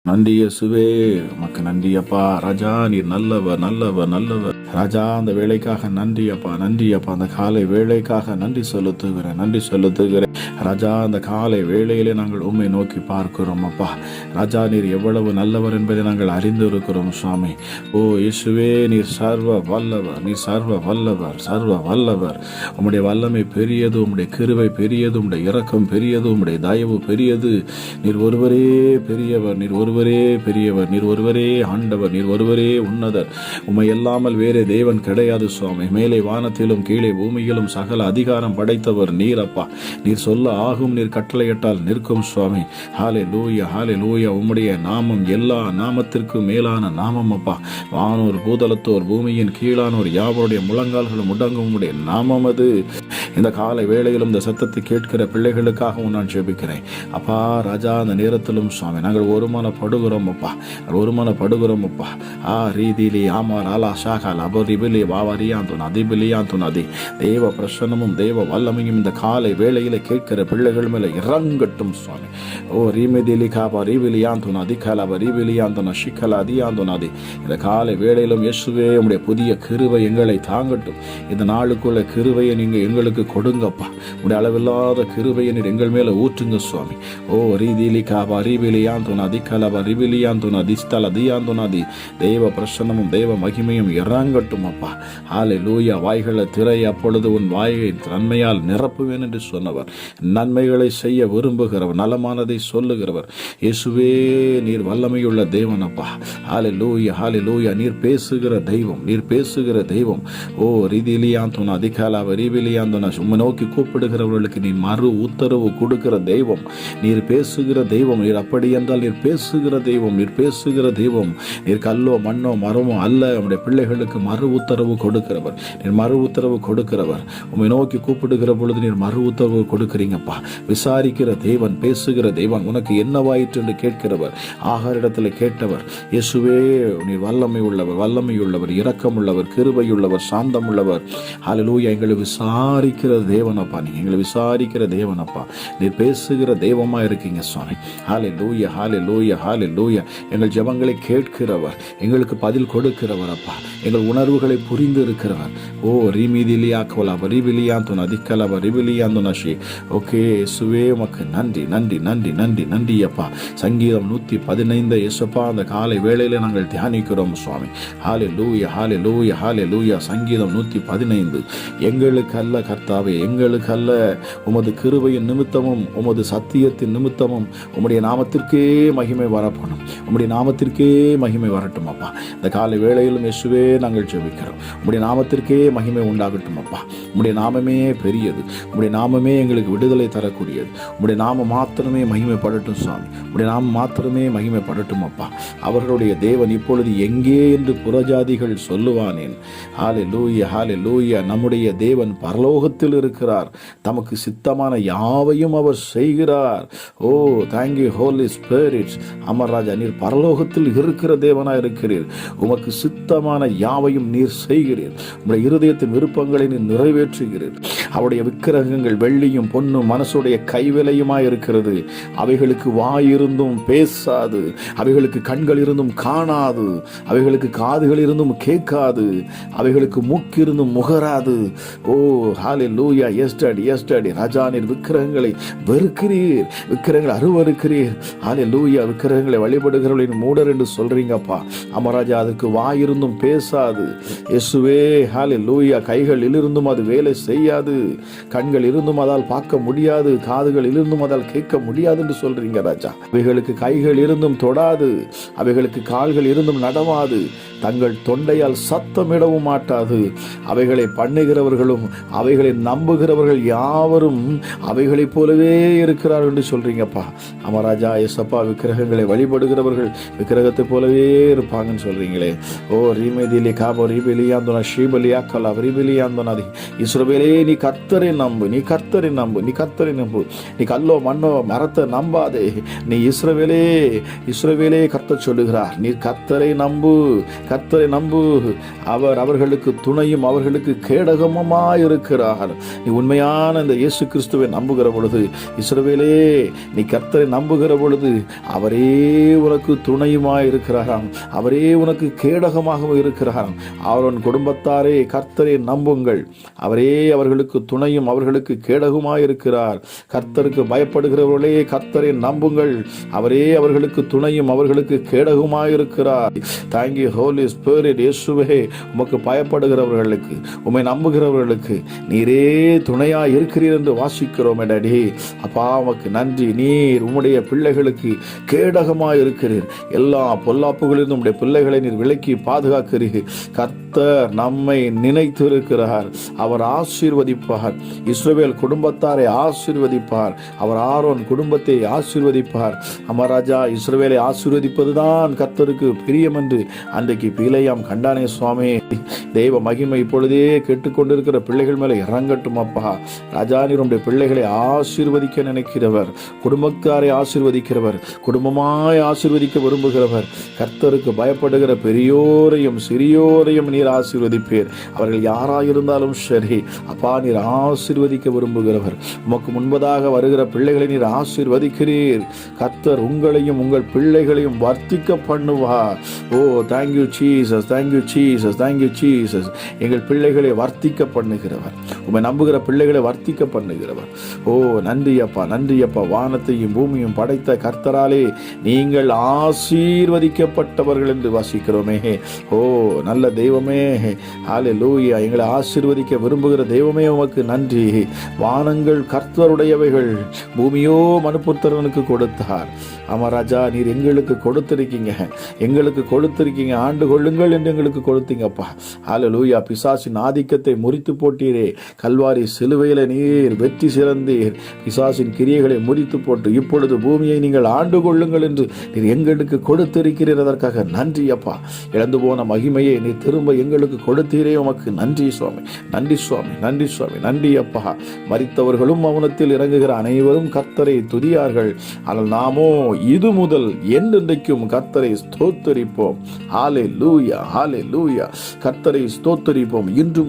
நன்றி இயேசுவே, உமக்கு நன்றி அப்பா. ராஜா, நீர் நல்லவர் நல்லவர் நல்லவர். ராஜா, அந்த வேலைக்காக நன்றி அப்பா, நன்றி அப்பா. அந்த காலை வேலைக்காக நன்றி செலுத்துகிறேன் ராஜா. அந்த காலை வேளையிலே நாங்கள் உம்மை நோக்கி பார்க்கிறோம் அப்பா. ராஜா, நீர் எவ்வளவு நல்லவர் என்பதை நாங்கள் அறிந்து இருக்கிறோம் சுவாமி. ஓ இயேசுவே, நீர் சர்வ வல்லவர், நீர் சர்வ வல்லவர், சர்வ வல்லவர். உம்முடைய வல்லமை பெரியது, உம்முடைய கிருபை பெரியது, உம்முடைய இரக்கம் பெரியது, உம்முடைய தயவு பெரியது. நீர் ஒருவரே பெரியவர், நீர் ஒருவரே பெரியவர், நீர் ஒருவரே ஆண்டவர், நீர் ஒருவரே உன்னதர். உம்மை இல்லாமல் வேறே தேவன் கிடையாது சுவாமி. மேலே வானத்திலும் கீழே பூமியிலும் சகல அதிகாரம் படைத்தவர் நீர் அப்பா. நீர் சொல்ல ஆகும், நீர் கட்டளையிட்டால் நிற்கும் சுவாமி. ஹல்லேலூயா, ஹல்லேலூயா. உம்முடைய நாமம் எல்லா நாமத்திற்கும் மேலான நாமம் அப்பா. வானோர் பூதலத்தோர் பூமியின் கீழானோர் யாவருடைய முழங்கால்களும் முடங்கும் உம்முடைய நாமம் அது. இந்த காலை வேளையிலும் இந்த சத்தத்தை கேட்கிற பிள்ளைகளுக்காகவும் நான் ஜெபிக்கிறேன் அப்பா. ராஜா, அந்த நேரத்திலும் சுவாமி நாங்கள் ஒருமனப்படுகிறோம் அப்பா, ஒருமனப்படுகிறோம் அப்பா. ரீதியிலே ஆமார் ஆலா ஷாகால் அபரிபிலி வாவரியாந்துன் அதிபிலியாந்துன் அதி. தேவ பிரசன்னமும் தேவ வல்லமையும் இந்த காலை வேளையில கேட்கிற பிள்ளைகள் மேல இறங்கட்டும் சுவாமி. ஓ ரீமிதிலி காபா ரீவிலியாந்துன் அதிகாலப ரீவிலியாந்துன் ஷிக்கல அதியாந்துன் அதி. இந்த காலை வேளையிலும் இயேசுவே, உம்முடைய புதிய கிருபை எங்களை தாங்கட்டும். இந்த நாளுக்குள்ள கிருபையை நீங்க எங்களுக்கு கொடுங்கப்பா. உடைய அளவில்லாத கிருபையை நீர் எங்கள் மேல ஊற்றுங்க சுவாமி. ஓ ரீதிலி காபா ரீவிலியாந்துன் அதிகாலப ரீவிலியாந்துன் அதிஸ்தல அதியாந்துன் அதி. தேவ பிரசன்னமும் தேவ மகிமையும் இறங்கட்டும் அப்பா. ஹல்லேலூயா. வாய்களை திரை, அப்பொழுது உன் வாயை நன்மையால் நிரப்புவேன் என்று சொன்னவர். நன்மைகளை செய்ய விரும்புகிறவர், நலமானதை சொல்லுகிறவர் இயேசுவே, நீர் வல்லமையுள்ள தேவன் அப்பா. ஹல்லேலூயா, ஹல்லேலூயா. நீர் பேசுகிற தெய்வம், நீர் பேசுகிற தெய்வம். ஓ ரீதிலியாந்துன் அதிகாலப ரீவிலியாந்துன். உம்மை நோக்கி கூப்பிடுகிறவர்களுக்கு நீர் மறு உத்தரவு கொடுக்கிற தெய்வம். நீர் பேசுகிற தெய்வம். நீர் அப்படி என்றால் நீர் பேசுகிற தெய்வம், நீர் பேசுகிற தெய்வம். நீர் கல்லோ மண்ணோ மரமோ அல்ல. உம்முடைய பிள்ளைகளுக்கு மறு உத்தரவு கொடுக்கிறவர், நீர் மறு உத்தரவு கொடுக்கிறவர். உம்மை நோக்கி கூப்பிடுகிற பொழுது நீர் மறு உத்தரவு கொடுக்கிறீங்கப்பா. விசாரிக்கிற தேவன், பேசுகிற தேவன். உனக்கு என்னவாயிற்று என்று கேட்கிறவர், ஆகாரிடத்தில் கேட்டவர் இயேசுவே. நீர் வல்லமை உள்ளவர், வல்லமை உள்ளவர், இரக்கம் உள்ளவர், கிருபை உள்ளவர், சாந்தம் உள்ளவர். ஹல்லேலூயா. எங்களை விசாரிக்கிற தேவனப்பா, நீங்க எங்களை விசாரிக்கிற தேவனப்பா. நீர் பேசுகிற தெய்வமா இருக்கீங்க சுவாமி. ஹல்லேலூயா, ஹல்லேலூயா, ஹல்லேலூயா. எங்கள் ஜெபங்களை கேட்கிறவர், எங்களுக்கு பதில் கொடுக்கிறவர் அப்பா. எங்கள் உணர்வுகளை புரிந்து இருக்கிறவர். ஓ ரீமிதிலியாக்கவலா ரீவிலியாந்துன் அதிகலப ரீவிலியாந்துன் அஷி. ஓகே இயேசுவே, உமக்கு நன்றி நன்றி நன்றி நன்றி நன்றி அப்பா. சங்கீதம் 115 இயேசுப்பா, அந்த காலை வேளையில நாங்கள் தியானிக்கிறோம் சுவாமி. ஹல்லேலூயா, ஹல்லேலூயா, ஹல்லேலூயா. சங்கீதம் 115. எங்களுக்கு அல்ல கர்த்தாவே, எங்களுக்கு அல்ல, உமது கிருபையின் நிமித்தமும் உமது சத்தியத்தின் நிமித்தமும் உம்முடைய நாமத்திற்கே மகிமை வரப்படும், உம்முடைய நாமத்திற்கே மகிமை வரட்டும் அப்பா. இந்த காலை வேளையிலும் இயேசுவே நாங்கள் ஜெபிக்கிறோம். உம்முடைய நாமத்திற்கே மகிமை உண்டாகட்டும் அப்பா. உம்முடைய நாமமே பெரியது, உம்முடைய நாமமே எங்களுக்கு விடுதலை தரக்கூடியது. உம்முடைய நாமம் மாத்திரமே மகிமைப்படட்டும் சுவாமி. உம்முடைய நாமம் மாத்திரமே மகிமைப்படட்டும் அப்பா. அவர்களுடைய தேவன் இப்பொழுது எங்கே என்று புறஜாதிகள் சொல்லுவானேன். ஹல்லேலூயா, ஹல்லேலூயா. நம்முடைய தேவன் பரலோகத்தில் இருக்கிறார். தமக்கு சித்தமான யாவையும் அவர் செய்கிறார். ஓ தேங்க்யூ ஹோலி ஸ்பிரிட். அமர்ராஜா, நீர் பரலோகத்தில் இருக்கிற தேவனாய் இருக்கிறீர். உமக்கு சித்தமான யாவையும் நீர் செய்கிறீர். உம்முடைய இருதயத்தின் விருப்பங்களை நீர் நிறைவேற்றுகிறீர். அவருடைய விக்கிரகங்கள் வெள்ளியும் பொன்னும் மனசுடைய கைவிலையுமாய் இருக்கிறது. அவைகளுக்கு வாய் இருந்தும் பேசாது, அவைகளுக்கு கண்கள் இருந்தும் காணாது, அவைகளுக்கு காதுகள் இருந்தும் கேட்காது, அவைகளுக்கு மூக்கு இருந்தும் முகராது. ஓ ஹல்லேலூயா. எஸ்டடி எஸ்டடி. ராஜா, நீர் விக்கிரகங்களை வெறுக்கிறீர், விக்கிரகங்களை அருவருக்கிறீர். ஹல்லேலூயா. விக்கிரகங்களை வழிபடுகிறவர்களின் மூடர் என்று சொல்றீங்கப்பா. அமராஜா, அதற்கு வாய் இருந்தும் பேசாது இயேசுவே. ஹல்லேலூயா. கைகளில் இருந்தும் அது வேலை செய்யாது, கண்கள் இருந்தும் அதால் பார்க்க முடியாது, காதுகள் இருந்தும் அதால் கேட்க முடியாது என்று சொல்றீங்க ராஜா. அவைகளுக்கு கைகள் இருந்தும் தொடாது, அவைகளுக்கு கால்கள் இருந்தும் நடவாது, தங்கள் தொண்டையால் சத்தமிடவும் மாட்டாது. அவைகளை பண்ணுகிறவர்களும் அவைகளை நம்புகிறவர்கள் யாவரும் அவைகளைப் போலவே இருக்கிறார்கள் என்று சொல்றீங்கப்பா. அமராஜா எசப்பா, விக்கிரகங்களை வழிபடுகிறவர்கள் விக்கிரகத்தை போலவே இருப்பாங்கன்னு சொல்றீங்களே. ஓ ரீமேதிலி காபோ ரீபிலியாந்துனா ஸ்ரீபலியாக்கலா ரீபிலியாந்துனாதி. இஸ்ரவேலே, நீ கர்த்தரை நம்பு, நீ கர்த்தரை நம்பு, நீ கர்த்தரை நம்பு. நீ கல்லோ மண்ணோ மரத்தை நம்பாதே. நீ இஸ்ரவேலே, இஸ்ரவேலே கர்த்தர் சொல்லுகிறார். நீ கர்த்தரை நம்பு, கர்த்தரை நம்பு. அவர் அவர்களுக்கு துணையும் அவர்களுக்கு கேடகமுமாய் இருக்கிறார். நீ உண்மையான இந்த இயேசு கிறிஸ்துவை நம்புகிற பொழுது, இஸ்ரவேலே நீ கர்த்தரை நம்புகிற பொழுது அவரே உனக்கு துணையுமாய் இருக்கிறாராம். அவரே உனக்கு கேடகமாகவும் இருக்கிறாராம். அவன் குடும்பத்தாரே கர்த்தரை நம்புங்கள். அவரே அவர்களுக்கு துணையும் அவர்களுக்கு கேடகமாய் இருக்கிறார். கர்த்தருக்கு பயப்படுகிறவர்களே கர்த்தரை நம்புங்கள். அவரே அவர்களுக்கு துணையும் அவர்களுக்கு கேடகமாய் இருக்கிறார். Thank you holy spirit. இயேசுவே, உமக்கு பயப்படுகிறவர்களுக்கு, உம்மை நம்புகிறவர்களுக்கு நீரே துணையா இருக்கிறீர் என்று வாசிக்கிறோம். டாடி அப்பா, உமக்கு நன்றி. நீர் உம்முடைய பிள்ளைகளுக்கு கேடகமாய் இருக்கிறீர். எல்லா பொல்லாப்புகளிலிருந்து உம்முடைய பிள்ளைகளை நீர் விலக்கி பாதுகாக்கிறீர். கர்த்தர் நம்மை நினைத்திருக்கிறார். அவர் ஆசீர்வதிப்பார். இஸ்ரவேல் குடும்பத்தாரை ஆசீர்வதிப்பார். அவர் ஆரோன் குடும்பத்தை ஆசீர்வதிப்பார். அமராஜா, இஸ்ரவேலை ஆசீர்வதிப்பதுதான் கர்த்தருக்கு பிரியம் என்று அன்றைக்கு பிலேயாம் கண்டானே சுவாமி. தெய்வ மகிமை இப்பொழுதே கேட்டுக்கொண்டிருக்கிற பிள்ளைகள் மேலே இறங்கட்டும் அப்பா. ராஜா, நீர் உம்முடைய பிள்ளைகளை ஆசீர்வதிக்க நினைக்கிறவர், குடும்பத்தாரை ஆசீர்வதிக்கிறவர், குடும்பமாய் ஆசீர்வதிக்க விரும்புகிறவர். கர்த்தருக்கு பயப்படுகிற பெரியோரையும் சிறியோரையும் நீர் ஆசீர்வதிப்பீர். அவர்கள் யாராயிருந்தாலும் சரி அப்பா, நீர் ஆசீர்வதிக்க விரும்புகிறவர். உமக்கு முன்பதாக வருகிற பிள்ளைகளை நீர் ஆசீர்வதிக்கிறீர். கர்த்தர் உங்களையும் உங்கள் பிள்ளைகளையும் வர்த்திக்க பண்ணுவார். ஓ, thank you Jesus, thank you Jesus, thank you Jesus. எங்கள் பிள்ளைகளை வர்த்திக்க பண்ணுகிறவர், உம்மை நம்புகிற பிள்ளைகளை வர்த்திக்க பண்ணுகிறவர். ஓ, நன்றி அப்பா, நன்றி அப்பா. வானத்தையும் பூமியும் படைத்த கர்த்தராலே நீங்கள் ஆசீர்வதிக்கப்பட்டவர்கள் என்று வாசிக்கிறோமே. ஓ, நல்ல தெய்வமே, ஹல்லேலூயா. எங்களை ஆசீர்வதிக்க விரும்புகிற தெய்வமே, உமக்கு நன்றி. வானங்கள் கர்த்தருடையவைகள், பூமியோ மனுபுத்திரனுக்கு கொடுத்தார். அமராஜா, நீர் எங்களுக்கு கொடுத்திருக்கீங்க, எங்களுக்கு கொடுத்திருக்கீங்க. ஆண்டு கொள்ளுங்கள் என்று எங்களுக்கு கொடுத்தீங்கப்பா. ஹல்லேலூயா. பிசாசின் ஆதிக்கத்தை முறித்து போட்டீரே. கல்வாரி சிலுவையில நீர் வெற்றி சிறந்தீர். பிசாசின் கிரியைகளை முறித்து போட்டு இப்பொழுது பூமியை நீங்கள் ஆண்டு கொள்ளுங்கள் என்று நீர் எங்களுக்கு கொடுத்திருக்கிறீர். அதற்காக நன்றி அப்பா. இழந்து போன மகிமையை நீர் திரும்ப எங்களுக்கு கொடுத்தீரே. உமக்கு நன்றி சுவாமி, நன்றி சுவாமி, நன்றி சுவாமி, நன்றி அப்பா. மரித்தவர்களும் மௌனத்தில் இறங்குகிற அனைவரும் கர்த்தரை துதியார்கள். ஆனால் நாமோ இது முதல் என்றென்றைக்கும் கர்த்தரை ஸ்தோத்தரிப்போம். ஹல்லேலூயா, ஹல்லேலூயா. கர்த்தரை ஸ்தோத்தரிப்போம். இன்று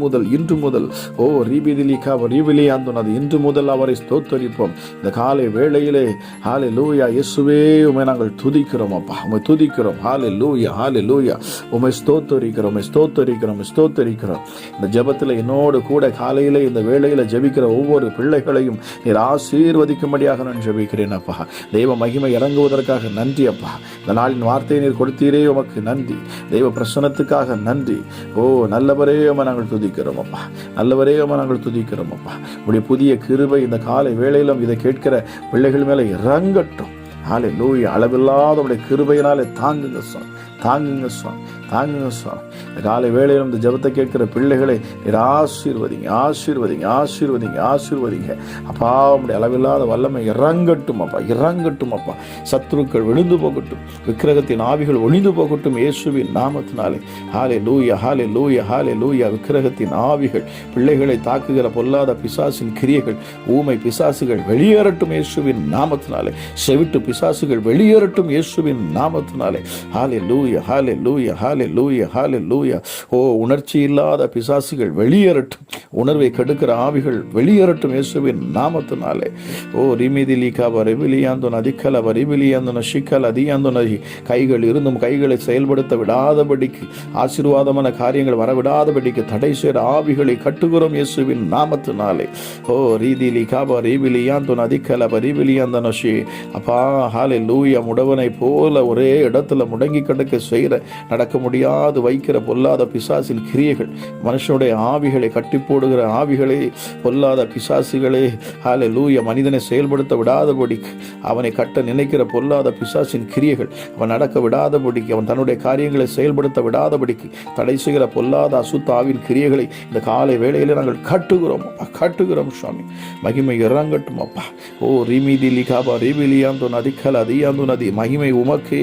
முதல் ஓ ரீபிதிலிகா ரீபிலியாந்தோனது இன்று முதல் அவரை ஸ்தோத்தரிப்போம். இந்த காலை வேளையிலே ஹல்லேலூயா. இயேசுவே, உம்மை நாங்கள் துதிக்கிறோம் அப்பா, உம்மை துதிக்கிறோம். ஹல்லேலூயா, ஹல்லேலூயா. உம்மை ஸ்தோத்தரிக்கிறோம், உம்மை ஸ்தோத்தரிக்கிறோம், ஸ்தோத்தரிக்கிறோம். இந்த ஜெபத்தில் என்னோடு கூட காலையிலே இந்த வேளையில ஜெபிக்கிற ஒவ்வொரு பிள்ளைகளையும் நீர் ஆசீர்வதிக்கும்படியாக நான் ஜெபிக்கிறேன் அப்பா. தெய்வ மகிமை இறங்குவதற்காக நன்றி அப்பா. இந்த நாளின் வார்த்தையை நீர் கொடுத்தீரே, உமக்கு நன்றி. தெய்வ பிரசன்னத்துக்காக நன்றி. ஓ, நல்லவரே, உம்மை நாங்கள் துதிக்கிறோம் அப்பா, நல்லவரே, உம்மை நாங்கள் துதிக்கிறோம் அப்பா. உடைய புதிய கிருபை இந்த காலை வேளையிலும் இதை கேட்கிற பிள்ளைகள் மேலே இறங்கட்டும். ஹல்லேலூயா. அளவில்லாத உடைய கிருபையினாலே தாங்குங்க சுவாமி, தாங்குங்க சுவாமி, தாங்குங்க சுவாமி. இந்த காலை வேளையிலும் இந்த ஜெபத்தை கேட்கிற பிள்ளைகளை நீர் ஆசீர்வதிங்க, ஆசீர்வதிங்க, ஆசீர்வதிங்க, ஆசீர்வதிங்க அப்பா. உடைய அளவில்லாத வல்லமை இறங்கட்டும் அப்பா, இறங்கட்டும் அப்பா. சத்துருக்கள் விழுந்து போகட்டும், விக்கிரகத்தின் ஆவிகள் ஒளிந்து போகட்டும் இயேசுவின் நாமத்தினாலே. ஹல்லேலூயா, ஹல்லேலூயா, ஹல்லேலூயா. விக்கிரகத்தின் ஆவிகள், பிள்ளைகளை தாக்குகிற பொல்லாத பிசாசின் கிரியைகள், ஊமை பிசாசுகள் வெளியேறட்டும் இயேசுவின் நாமத்தினாலே. செவிட்டு பிசாசுகள் வெளியேறட்டும் இயேசுவின் நாமத்தினாலே. ஹல்லேலூயா, ஹல்லேலூயா, ஹல்லேலூயா, ஹல்லேலூயா. ஓ, உணர்ச்சி இல்லாத பிசாசுகள் வெளியேறட்டும். உணர்வை கெடுக்கிற ஆவிகள் வெளியேறட்டும் இயேசுவின் நாமத்தினாலே. ஓ, ரிமிதிலிகா வரிவிலியாந்தோன அதிகல வரிவிலியாந்தோன ஷிக்கல் அதியாந்தோன. கைகள் இருந்தும் கைகளை செயல்படுத்த விடாதபடிக்கு, ஆசீர்வாதமான காரியங்கள் வரவிடாதபடிக்கு தடை செய்கிற ஆவிகளை கட்டுகிறோம் இயேசுவின் நாமத்தினாலே. ஓ, ரீதிலிகா வரிவிலியாந்தோன அதிகல வரிவிலியாந்தோன ஷி அப்பா. ஹல்லேலூயா. முடவனை போல ஒரே இடத்துல முடங்கி கிடக்க செய்கிற, நடக்க முடியாது வைக்கிற பொல்லாத பிசாசின் கிரியைகள், மனுஷனுடைய ஆவிகளை கட்டி போடுகிற ஆவிகளே, பொல்லாத பிசாசுகளே, ஹல்லேலூயா. மனிதனை செயல்படுத்த விடாதபடிக்கு, அவனை கட்ட நினைக்கிற பொல்லாத பிசாசின் கிரியைகள், அவன் நடக்க விடாதபடிக்கு, அவன் தன்னுடைய காரியங்களை செயல்படுத்த விடாதபடிக்கு தடை செய்கிற பொல்லாத அசுத்தாவின் கிரியைகளை இந்த காலை வேளையில நாங்கள் கட்டுகிறோம் அப்பா, கட்டுகிறோம் சுவாமி. மகிமை இறங்கட்டும் அப்பா. ஓ, ரிமிதி லிகாபா ரிபிலியாந்தோ நதிக்கல் அதியாந்தோ நதி. மகிமை உமக்கே,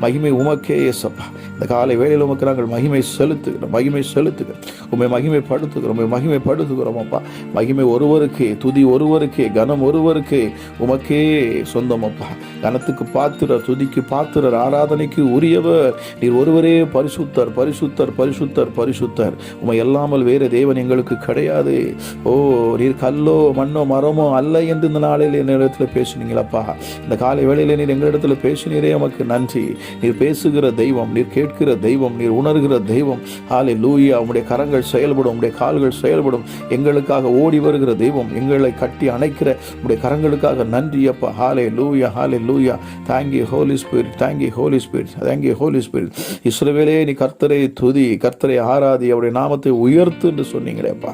மகிமை உமக்கே ஏசப்பா. இந்த காலை வேளையில் உமக்கு நாங்கள் மகிமை செலுத்துகிறோம், மகிமை செலுத்துகிறோம். உம்மை மகிமைப்படுத்துகிறோம், உம்மை மகிமைப்படுத்துகிறோம் அப்பா. மகிமை ஒருவருக்கே, துதி ஒருவருக்கே, கனம் ஒருவருக்கே, உமக்கே சொந்தம் அப்பா. கனத்துக்கு பாத்திரர், துதிக்கு பாத்திரர், ஆராதனைக்கு உரியவர் நீர் ஒருவரே. பரிசுத்தர், பரிசுத்தர், பரிசுத்தர், பரிசுத்தர். உம்மை இல்லாமல் வேறு தேவன் எங்களுக்கு கிடையாது. ஓ, நீர் கல்லோ மண்ணோ மரமோ அல்ல என்று இந்த நாளில் என்னிடத்தில் பேசுனீங்களப்பா. இந்த காலை வேளையிலே நீர் எங்களிடத்தில் பேசினீரே உமக்கு நன்றி. நீர் பேசுகிற தெய்வம், நீர் கேட்கிற தெய்வம், நீர் உணர்கிற தெய்வம். ஹல்லேலூயா. உம்முடைய கரங்கள் செயல்படும், உம்முடைய கால்கள் செயல்படும். எங்களுக்காக ஓடி வருகிற தெய்வம், எங்களை கட்டி அணைக்கிற உம்முடைய கரங்களுக்காக நன்றி அப்பா. ஹல்லேலூயா, ஹல்லேலூயா. Thank you Holy Spirit, thank you Holy Spirit, thank you Holy Spirit. இஸ்ரவேலே நீ கர்த்தரை துதி, கர்த்தரை ஆராதி, அவருடைய நாமத்தை உயர்த்து என்று சொன்னீங்களேப்பா.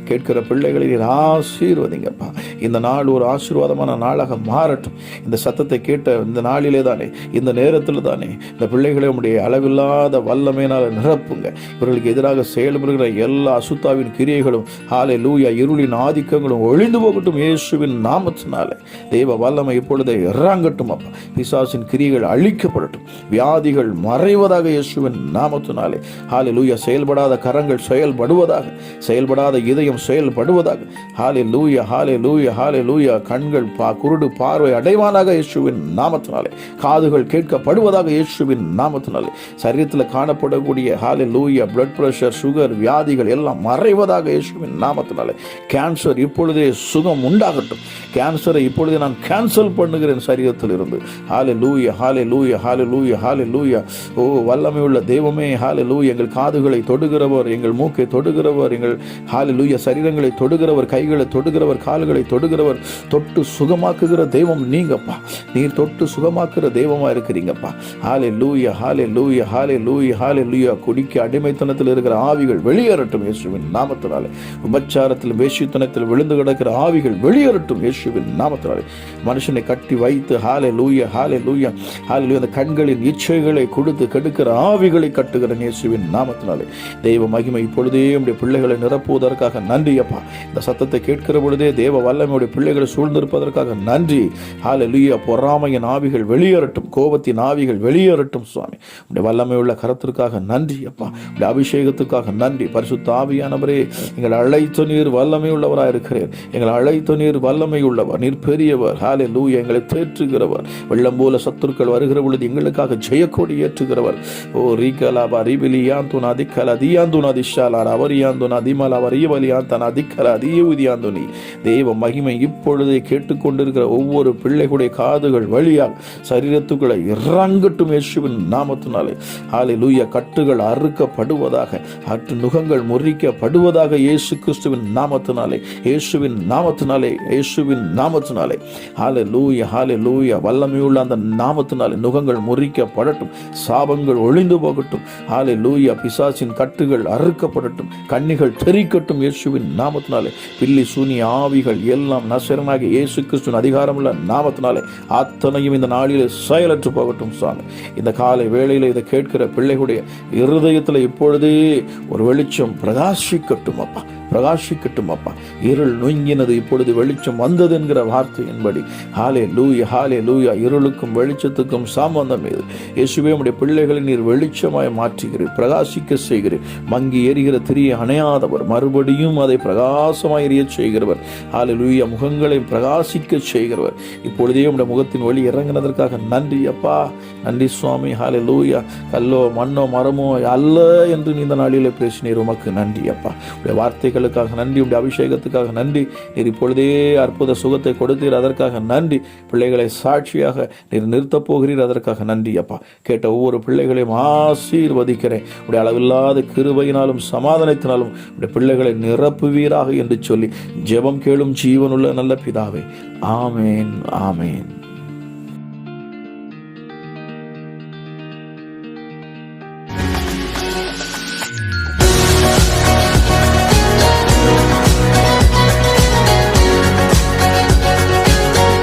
கேட்கிற பிள்ளைகளை நீர் ஆசீர்வதிங்கப்பா. இந்த நாள் ஒரு ஆசீர்வாதமான நாளாக மாறட்டும். இந்த சத்தத்தை கேட்ட இந்த நாளிலே தானே, இந்த நேரத்தில் தானே இந்த பிள்ளைகளை உடைய அளவில்லாத வல்லமையினால் நிரப்புங்க. இவர்களுக்கு எதிராக செயல்படுகிற எல்லா அசுத்தாவின் கிரியைகளும் ஹல்லேலூயா இருளின் ஆதிக்கங்களும் ஒழிந்து போகட்டும் இயேசுவின் நாமத்தினாலே. தேவ வல்லமை இப்பொழுதே இறங்கட்டும் அப்பா. பிசாசின் கிரியைகள் அழிக்கப்படட்டும், வியாதிகள் மறைவதாக இயேசுவின் நாமத்தினாலே. ஹல்லேலூயா. செயல்படாத கரங்கள் செயல்படுவதாக, செயல்படாத இதயம் செயல்படுவதாக. ஹல்லேலூயா, ஹல்லேலூயா, ஹல்லேலூயா. கண்கள் குருடு பார்வை அடைவானாக இயேசுவின் நாமத்தினாலே. காதுகள் கேட்கப்படுவதாக இயேசுவின் நாமத்தினாலே. சரீரத்தில் காணப்படக்கூடிய ஹல்லேலூயா பிளட் பிரஷர், சுகர் வியாதிகள் எல்லாம் மறைவதாக இயேசுவின் நாமத்தினாலே. கேன்சர் இப்பொழுதே சுகம் உண்டாகட்டும். கேன்சரை இப்பொழுதே நான் கேன்சல் பண்ணுகிறேன் சரீரத்தில் இருந்து. ஹல்லேலூயா, ஹல்லேலூயா, ஹல்லேலூயா, ஹல்லேலூயா. ஓ வல்லமை உள்ள தெய்வமே, ஹல்லேலூயா. எங்கள் காதுகளை தொடுகிறவர், எங்கள் மூக்கை தொடுகிறவர், எங்கள் ஹல்லேலூயா சரீரங்களை தொடுகிறவர், கைகளை தொடுகிறவர், கால்களை தொடுகிறவர், தொட்டு சுகமாக்குகிற தெய்வம் நீங்கப்பா. நீர் தொட்டு சுகமாக்குற தெய்வமா இருக்கிறீங்கப்பா. ஹல்லேலூயா, ஹல்லேலூயா, ஹல்லேலூயா, ஹல்லேலூயா. குடிக்க அடிமைத்தனத்தில் இருக்கிற ஆவிகள் வெளியேறட்டும் இயேசுவின் நாமத்தினாலே. உபச்சாரத்தில் வேசித்தனத்தில் விழுந்து கிடக்கிற ஆவிகள் வெளியேறட்டும் இயேசுவின் நாமத்தினாலே. மனுஷனை கட்டி வைத்து ஹல்லேலூயா, ஹல்லேலூயா, ஹல்லேலூயா அந்த கண்களின் இச்சைகளை கொடுத்து கெடுக்கிற ஆவிகளை கட்டுகிற இயேசுவின் நாமத்தினாலே. தெய்வ மகிமை இப்பொழுதே உடைய பிள்ளைகளை நிரப்புவதற்காக நன்றி அப்பா. இந்த சத்தத்தை கேட்கிற பொழுதே தேவ வல்லமையுடைய பிள்ளைகளை சூழ்ந்திருப்பதற்காக நன்றி. ஹல்லேலூயா. பொறாமையின் ஆவிகள் வெளியேறட்டும், கோபத்தின் ஆவிகள் வெளியேறட்டும் சுவாமி. உடைய வல்லமை உள்ள கரத்திற்காக நன்றி அப்பா. உடைய அபிஷேகத்துக்காக நன்றி. பரிசுத்த ஆவியானவரே, எங்கள் அழைத்த நீர் வல்லமை உள்ளவராக இருக்கிறீர். எங்கள் அழைத்த நீர் வல்லமை உள்ளவர், நீர் பெரியவர். ஹல்லேலூயா. எங்களை தேற்றுகிறவர். வெள்ளம் போல சத்துருக்கள் வருகிற பொழுது எங்களுக்காக ஜெயக்கொடி ஏற்றுகிறவர். ஓ ரீகலாபா ரிபிலியாந்துனா திக்கலா தியாந்துனா திஷாலார் அவரியாந்துனா திமலா வரியவலியாந்தனா திக்கலா தியுதியாந்துனி. தெய்வ மகிமை இப்பொழுதே கேட்டுக்கொண்டிருக்கிற ஒவ்வொரு பிள்ளைகளுடைய காதுகள் வழியாக சரீரத்துக்களை இறங்கட்டும் இயேசுவின் நாமத்தினாலே. ஹல்லேலூயா. கட்டுகள் அறுக்கப்படுவதாக, நுகங்கள் முறிக்கப்படுவதாக இயேசு கிறிஸ்துவின் நாமத்தினாலே, இயேசுவின் நாமத்தினாலே, இயேசுவின் நாமத்தினாலே. ஹல்லேலூயா, ஹல்லேலூயா. வல்லமையுள்ள அந்த நாமத்தினாலே நுகங்கள் முறிக்கப்படட்டும், சாபங்கள் ஒழிந்து போகட்டும். ஹல்லேலூயா. பிசாசின் கட்டுகள் அறுக்கப்படட்டும், கண்ணிகள் தெரிக்கட்டும் இயேசுவின் நாமத்தினாலே. பில்லி சூனிய ஆவிகள் எல்லாம் நசரனாகிய இயேசு கிறிஸ்துவின் அதிகாரமுள்ள நாமத்தினாலே அத்தனையும் இந்த நாளிலே செயலற்று போகட்டும் சுவாமி. இந்த காலை வேளையில் இதை கேட்கிற பிள்ளைகளுடைய இருதயத்தில் இப்பொழுதே ஒரு வெளிச்சம் பிரகாசிக்கட்டும் அப்பா, பிரகாசிக்கட்டும் அப்பா. இருள் நொங்கினது, இப்பொழுது வெளிச்சம் வந்தது என்கிற வார்த்தையின்படி ஹல்லேலூயா, ஹல்லேலூயா. இருளுக்கும் வெளிச்சத்துக்கும் சம்பந்தம் இது. இயேசுவே உம்முடைய பிள்ளைகளை நீர் வெளிச்சமாய் மாற்றுகிறீர், பிரகாசிக்க செய்கிறீர். மங்கி எரிகிற திரியை அணையாதவர், மறுபடியும் அதை பிரகாசமாய் எரிய செய்கிறவர். ஹல்லேலூயா. முகங்களை பிரகாசிக்க செய்கிறவர். இப்பொழுதே உம்முடைய முகத்தின் வழி இறங்கினதற்காக நன்றி அப்பா, நன்றி சுவாமி. ஹல்லேலூயா. கல்லோ மண்ணோ மரமோ அல்ல என்று இந்த நாளிலே பேசினீர், உமக்கு நன்றி அப்பா. உடைய வார்த்தைகளுக்காக நன்றி, உடைய அபிஷேகத்துக்காக நன்றி. நீர் இப்பொழுதே அற்புத சுகத்தை கொடுத்தீர், அதற்காக நன்றி. பிள்ளைகளை சாட்சியாக நீர் நிறுத்தப் போகிறீர், அதற்காக நன்றி அப்பா. கேட்ட ஒவ்வொரு பிள்ளைகளையும் ஆசீர்வதிக்கிறேன். உடைய அளவில்லாத கிருபையினாலும் சமாதானத்தினாலும் உடைய பிள்ளைகளை நிரப்புவீராக என்று சொல்லி ஜெபம் கேளும் ஜீவனுள்ள நல்ல பிதாவே. ஆமேன், ஆமேன்.